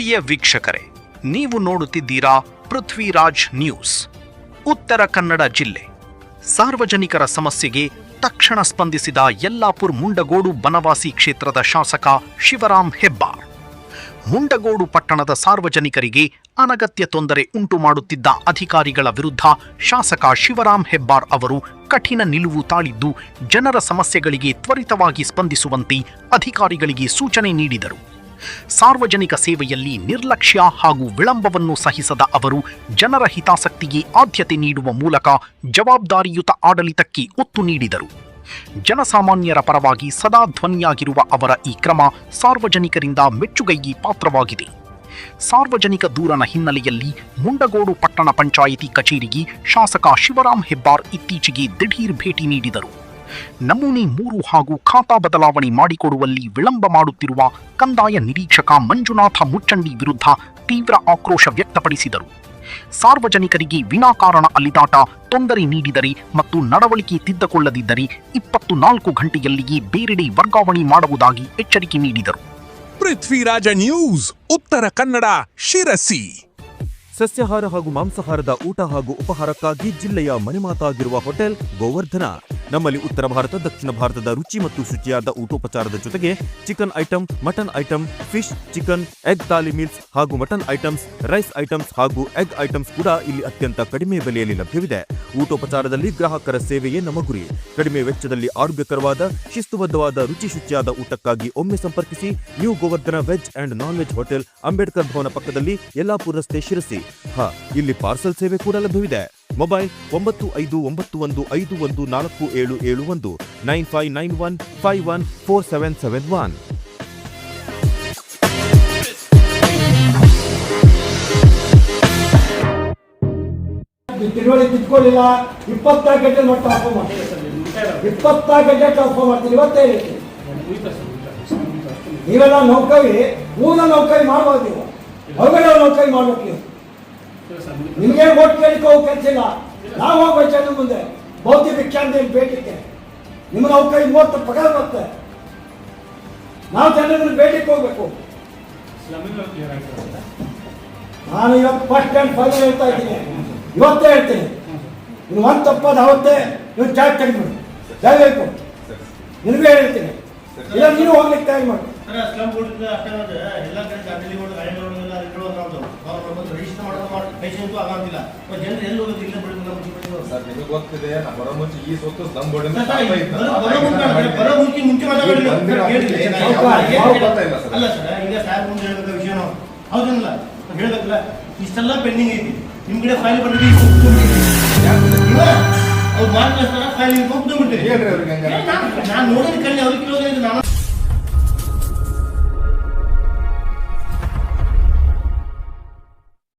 ಪ್ರಿಯ ವೀಕ್ಷಕರೇ, ನೀವು ನೋಡುತ್ತಿದ್ದೀರಾ ಪೃಥ್ವಿರಾಜ್ ನ್ಯೂಸ್. ಉತ್ತರ ಕನ್ನಡ ಜಿಲ್ಲೆ ಸಾರ್ವಜನಿಕರ ಸಮಸ್ಯೆಗೆ ತಕ್ಷಣ ಸ್ಪಂದಿಸಿದ ಯಲ್ಲಾಪುರ ಮುಂಡಗೋಡು ಬನವಾಸಿ ಕ್ಷೇತ್ರದ ಶಾಸಕ ಶಿವರಾಮ್ ಹೆಬ್ಬಾರ್. ಮುಂಡಗೋಡು ಪಟ್ಟಣದ ಸಾರ್ವಜನಿಕರಿಗೆ ಅನಗತ್ಯ ತೊಂದರೆ ಉಂಟು ಮಾಡುತ್ತಿದ್ದ ಅಧಿಕಾರಿಗಳ ವಿರುದ್ಧ ಶಾಸಕ ಶಿವರಾಮ್ ಹೆಬ್ಬಾರ್ ಅವರು ಕಠಿಣ ನಿಲುವು ತಾಳಿದ್ದು, ಜನರ ಸಮಸ್ಯೆಗಳಿಗೆ ತ್ವರಿತವಾಗಿ ಸ್ಪಂದಿಸುವಂತೆ ಅಧಿಕಾರಿಗಳಿಗೆ ಸೂಚನೆ ನೀಡಿದರು. ಸಾರ್ವಜನಿಕ ಸೇವೆಯಲ್ಲಿ ನಿರ್ಲಕ್ಷ್ಯ ಹಾಗೂ ವಿಳಂಬವನ್ನು ಸಹಿಸದ ಅವರು ಜನರ ಹಿತಾಸಕ್ತಿಗೆ ಆದ್ಯತೆ ನೀಡುವ ಮೂಲಕ ಜವಾಬ್ದಾರಿಯುತ ಆಡಳಿತಕ್ಕೆ ಒತ್ತು ನೀಡಿದರು. ಜನಸಾಮಾನ್ಯರ ಪರವಾಗಿ ಸದಾ ಧ್ವನಿಯಾಗಿರುವ ಅವರ ಈ ಕ್ರಮ ಸಾರ್ವಜನಿಕರಿಂದ ಮೆಚ್ಚುಗೆಗೆ ಪಾತ್ರವಾಗಿದೆ. ಸಾರ್ವಜನಿಕ ದೂರನ ಹಿನ್ನೆಲೆಯಲ್ಲಿ ಮುಂಡಗೋಡು ಪಟ್ಟಣ ಪಂಚಾಯಿತಿ ಕಚೇರಿಗೆ ಶಾಸಕ ಶಿವರಾಮ್ ಹೆಬ್ಬಾರ್ ಇತ್ತೀಚೆಗೆ ದಿಢೀರ್ ಭೇಟಿ ನೀಡಿದರು. ನಮೂನೆ 3 ಹಾಗೂ ಖಾತಾ ಬದಲಾವಣೆ ಮಾಡಿಕೊಡುವಲ್ಲಿ ವಿಳಂಬ ಮಾಡುತ್ತಿರುವ ಕಂದಾಯ ನಿರೀಕ್ಷಕ ಮಂಜುನಾಥ ಮುಚ್ಚಂಡಿ ವಿರುದ್ಧ ತೀವ್ರ ಆಕ್ರೋಶ ವ್ಯಕ್ತಪಡಿಸಿದರು. ಸಾರ್ವಜನಿಕರಿಗೆ ವಿನಾಕಾರಣ ಅಲಿದಾಟ, ತೊಂದರೆ ನೀಡಿದರೆ ಮತ್ತು ನಡವಳಿಕೆ ತಿದ್ದುಕೊಳ್ಳದಿದ್ದರೆ 24 ಗಂಟೆಯಲ್ಲಿಯೇ ಬೇರೆಡೆ ವರ್ಗಾವಣೆ ಮಾಡುವುದಾಗಿ ಎಚ್ಚರಿಕೆ ನೀಡಿದರು. ಪೃಥ್ವಿರಾಜ ನ್ಯೂಸ್, ಉತ್ತರ ಕನ್ನಡ, ಶಿರಸಿ. ಸಸ್ಯಾಹಾರ ಹಾಗೂ ಮಾಂಸಾಹಾರದ ಊಟ ಹಾಗೂ ಉಪಹಾರಕ್ಕಾಗಿ ಜಿಲ್ಲೆಯ ಮನೆಮಾತಾಗಿರುವ ಹೋಟೆಲ್ ಗೋವರ್ಧನ. ನಮ್ಮಲ್ಲಿ ಉತ್ತರ ಭಾರತ, ದಕ್ಷಿಣ ಭಾರತದ ರುಚಿ ಮತ್ತು ಶುಚಿಯಾದ ಊಟೋಪಚಾರದ ಜೊತೆಗೆ chicken item, mutton item, fish, chicken, egg thali meals ಹಾಗೂ ಮಟನ್ ಐಟಮ್ಸ್, ರೈಸ್ ಐಟಮ್ಸ್ ಹಾಗೂ ಎಗ್ ಐಟಮ್ಸ್ ಕೂಡ ಇಲ್ಲಿ ಅತ್ಯಂತ ಕಡಿಮೆ ಬೆಲೆಯಲ್ಲಿ ಲಭ್ಯವಿದೆ. ಊಟೋಪಚಾರದಲ್ಲಿ ಗ್ರಾಹಕರ ಸೇವೆಯೇ ನಮ್ಮ ಗುರಿ. ಕಡಿಮೆ ವೆಚ್ಚದಲ್ಲಿ ಆರೋಗ್ಯಕರವಾದ, ಶಿಸ್ತುಬದ್ಧವಾದ, ರುಚಿ ಶುಚಿಯಾದ ಊಟಕ್ಕಾಗಿ ಒಮ್ಮೆ ಸಂಪರ್ಕಿಸಿ. New Govardhana veg and non veg hotel, Ambedkar ಭವನ ಪಕ್ಕದಲ್ಲಿ, ಯಲ್ಲಾಪುರ ರಸ್ತೆ, ಶಿರಸಿ. ಇಲ್ಲಿ ಪಾರ್ಸಲ್ ಸೇವೆ ಕೂಡ ಲಭ್ಯವಿದೆ. ಮೊಬೈಲ್ 9591514771 9591514771. ತಿಳುವಳಿ ತಿಳ್ಕೊಳ್ಳಿಲ್ಲ. 24 ಗಂಟೆ ನೋಡಿ ಟ್ರಾನ್ಸ್ಫರ್ ಮಾಡ್ತೀನಿ. 24 ಗಂಟೆ ಟ್ರಾನ್ಸ್ಫರ್ ಮಾಡ್ತೀನಿ. ಇವತ್ತೇ ಹೇಳ್ತೀನಿ, ನೀವೆಲ್ಲ ನೌಕರಿ ಊರ ನೌಕರಿ ಮಾಡ್ಬೋದು, ನೀವು ಹೊರಗಡೆ ನೌಕರಿ ಮಾಡ್ಬೇಕು. ನೀವು ನಿಮಗೆ ಓಟ್ ಕೇಳಿಕೋ ಕೆಲಸ ಇಲ್ಲ. ನಾವು ಹೋಗ್ಬೇಕು ಜನ ಮುಂದೆ ಬೌದ್ಧ ಭಿಕ್ಷಾಂತ ಬೇಟಿಗೆ. ನಿಮ್ಮ ನೌಕರಿ 30 ಪಗಾರ ಬರುತ್ತೆ. ನಾವು ಜನರನ್ನು ಬೇಟಿಗೆ ಹೋಗ್ಬೇಕು. ನಾನು ಇವತ್ತು ಫಸ್ಟ್ ಆ್ಯಂಡ್ ಫೈನಲ್ ಹೇಳ್ತಾ ಇದ್ದೀನಿ, ಇವತ್ತೇ ಹೇಳ್ತೀನಿ. ನೀವು ಒಂದು ತಪ್ಪದ ಅವತ್ತೇ ನೀವು ಚಾರ್ಜ್ ತೆಗೆದ್ಬಿಡಿ, ದಯಬೇಕು. ನಿನಗೆ ಹೇಳ್ತೀನಿ, ಇಲ್ಲ ನೀನು ಹೋಗ್ಲಿಕ್ಕೆ ತಯಾರು ಮಾಡಿ. ಇಷ್ಟೆಲ್ಲ ಪೆಂಡಿಂಗ್ ಐತಿ. ನಿಮ್ ಕಡೆ ಫೈಲ್ ಬಂದಿದೆ, ಅವ್ರು ಮಾರ್ಕ್ ಫೈಲ್ ನಾನು ನೋಡೋದು